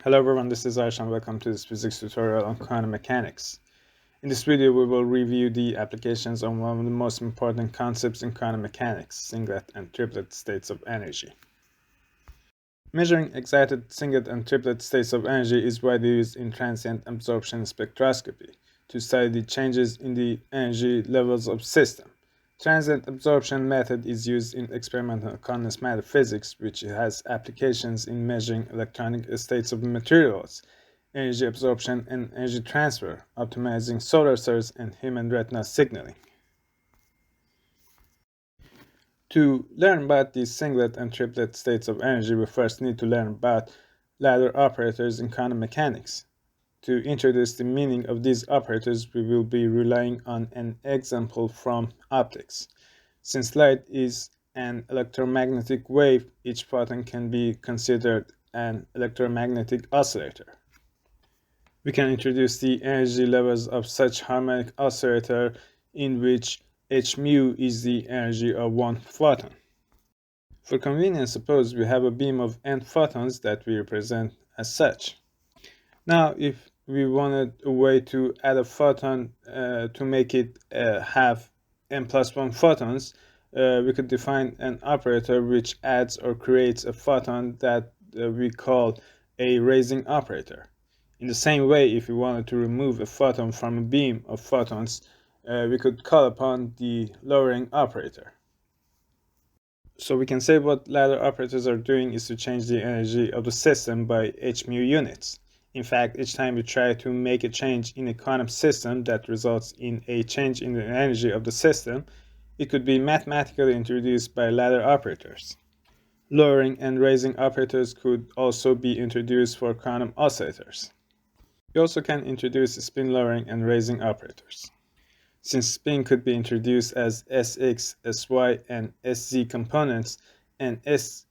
Hello everyone, this is Arsh and welcome to this physics tutorial on quantum mechanics. In this video we will review the applications of one of the most important concepts in quantum mechanics, singlet and triplet states of energy. Measuring excited singlet and triplet states of energy is widely used in transient absorption spectroscopy to study the changes in the energy levels of systems. Transient absorption method is used in experimental condensed matter physics, which has applications in measuring electronic states of materials, energy absorption and energy transfer, optimizing solar surge and human retina signaling. To learn about these singlet and triplet states of energy, we first need to learn about ladder operators in quantum mechanics. To introduce the meaning of these operators, we will be relying on an example from optics. Since light is an electromagnetic wave, each photon can be considered an electromagnetic oscillator. We can introduce the energy levels of such harmonic oscillator in which h mu is the energy of one photon. For convenience, suppose we have a beam of n photons that we represent as such. Now, if we wanted a way to add a photon to make it have n plus 1 photons, we could define an operator which adds or creates a photon that we call a raising operator. In the same way, if we wanted to remove a photon from a beam of photons, we could call upon the lowering operator. So we can say what ladder operators are doing is to change the energy of the system by h mu units. In fact, each time we try to make a change in a quantum system that results in a change in the energy of the system, it could be mathematically introduced by ladder operators. Lowering and raising operators could also be introduced for quantum oscillators. We also can introduce spin lowering and raising operators. Since spin could be introduced as Sx, Sy, and Sz components, and Sx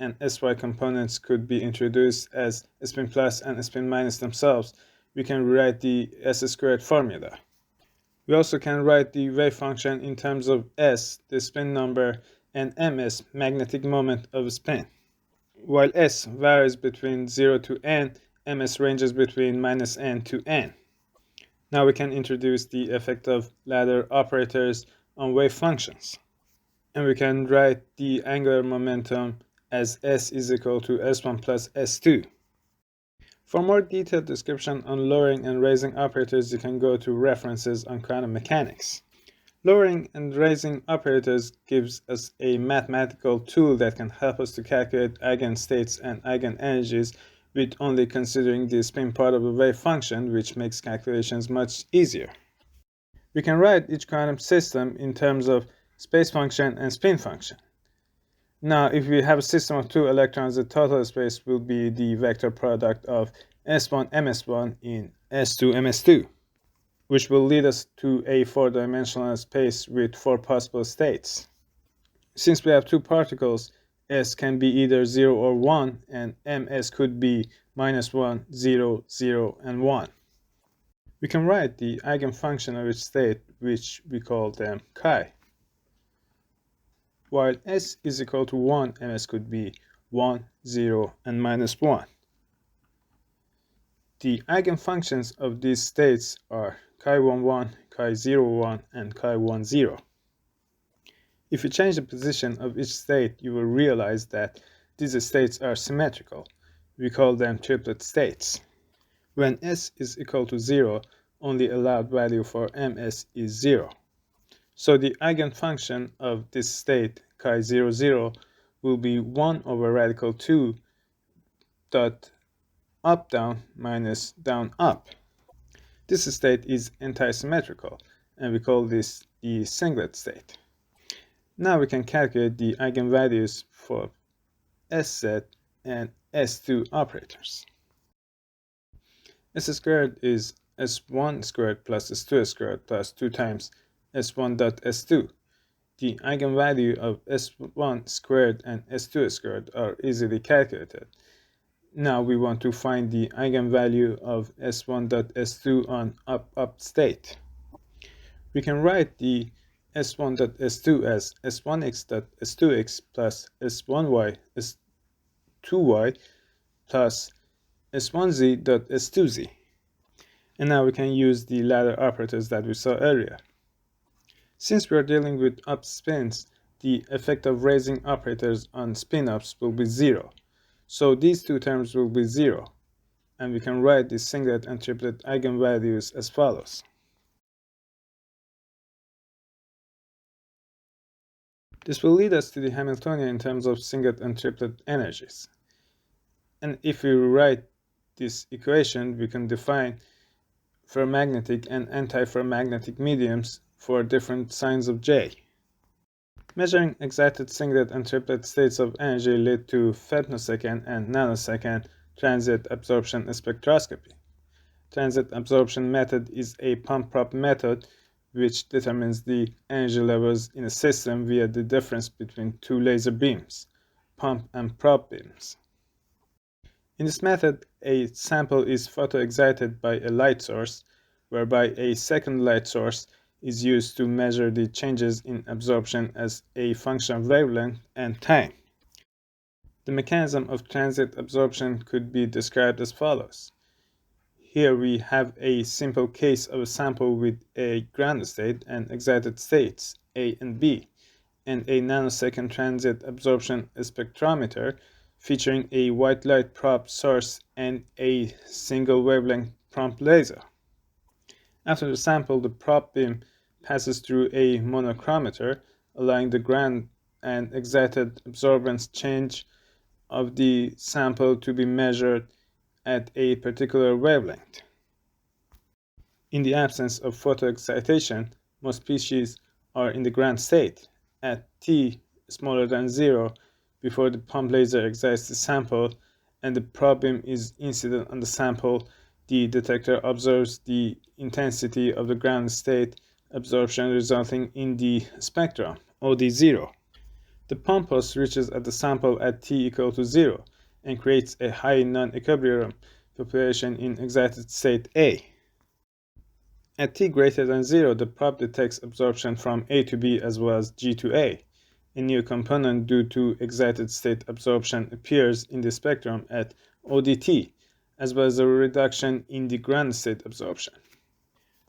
and Sy components could be introduced as spin plus and spin minus themselves, we can rewrite the S squared formula. We also can write the wave function in terms of S, the spin number, and ms, magnetic moment of spin. While S varies between 0 to n, ms ranges between minus n to n. Now we can introduce the effect of ladder operators on wave functions. And we can write the angular momentum as S is equal to S1 plus S2. For more detailed description on lowering and raising operators, you can go to references on quantum mechanics. Lowering and raising operators gives us a mathematical tool that can help us to calculate eigenstates and eigenenergies with only considering the spin part of the wave function, which makes calculations much easier. We can write each quantum system in terms of space function and spin function. Now, if we have a system of two electrons, the total space will be the vector product of S1 ms1 in S2 ms2, which will lead us to a four-dimensional space with four possible states. Since we have two particles, S can be either 0 or 1, and ms could be minus 1, 0, 0, and 1. We can write the eigenfunction of each state, which we call them chi. While S is equal to 1, ms could be 1, 0, and minus 1. The eigenfunctions of these states are chi 1, 1, chi 0, 1, and chi 1, 0. If you change the position of each state, you will realize that these states are symmetrical. We call them triplet states. When S is equal to 0, only allowed value for ms is 0. So the eigenfunction of this state, chi 0, 0, will be 1 over radical 2 dot up down minus down up. This state is antisymmetrical, and we call this the singlet state. Now we can calculate the eigenvalues for Sz and S2 operators. S squared is S1 squared plus S2 squared plus 2 times S1 dot S2. The eigenvalue of S1 squared and S2 squared are easily calculated. Now we want to find the eigenvalue of S1 dot S2 on up state. We can write the S1.S2 as S1x.S2x plus S1y S2y plus S1z.S2z. And now we can use the ladder operators that we saw earlier. Since we are dealing with up spins, the effect of raising operators on spin-ups will be 0. So these two terms will be 0. And we can write the singlet and triplet eigenvalues as follows. This will lead us to the Hamiltonian in terms of singlet and triplet energies. And if we write this equation, we can define ferromagnetic and antiferromagnetic mediums for different signs of J. Measuring excited singlet and triplet states of energy lead to femtosecond and nanosecond transient absorption spectroscopy. Transient absorption method is a pump-prop method which determines the energy levels in a system via the difference between two laser beams, pump and prop beams. In this method, a sample is photoexcited by a light source, whereby a second light source is used to measure the changes in absorption as a function of wavelength and time. The mechanism of transient absorption could be described as follows. Here we have a simple case of a sample with a ground state and excited states, A and B, and a nanosecond transient absorption spectrometer featuring a white light prop source and a single wavelength prompt laser. After the sample, the prop beam passes through a monochromator, allowing the ground and excited absorbance change of the sample to be measured at a particular wavelength. In the absence of photoexcitation, most species are in the ground state at T smaller than 0 before the pump laser excites the sample and the probe beam is incident on the sample. The detector observes the intensity of the ground state absorption resulting in the spectrum, OD0. The pump pulse reaches at the sample at T equal to 0 and creates a high non-equilibrium population in excited state A. At T greater than 0, the probe detects absorption from A to B as well as G to A. A new component due to excited state absorption appears in the spectrum at ODT, as well as a reduction in the ground state absorption.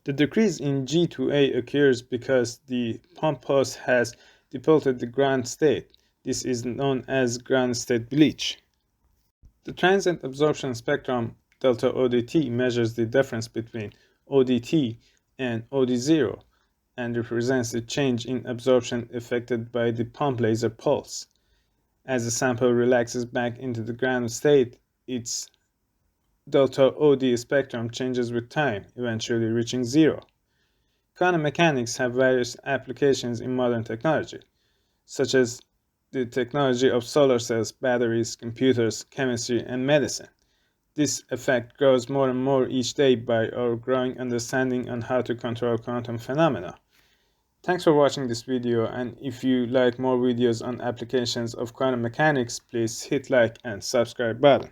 The decrease in G to A occurs because the pump pulse has depleted the ground state. This is known as ground state bleach. The transient absorption spectrum delta ODT measures the difference between ODT and OD0 and represents the change in absorption affected by the pump laser pulse. As the sample relaxes back into the ground state, its delta OD spectrum changes with time, eventually reaching 0. Quantum mechanics have various applications in modern technology, such as the technology of solar cells, batteries, computers, chemistry, and medicine. This effect grows more and more each day by our growing understanding on how to control quantum phenomena. Thanks for watching this video, and if you like more videos on applications of quantum mechanics, please hit like and subscribe button.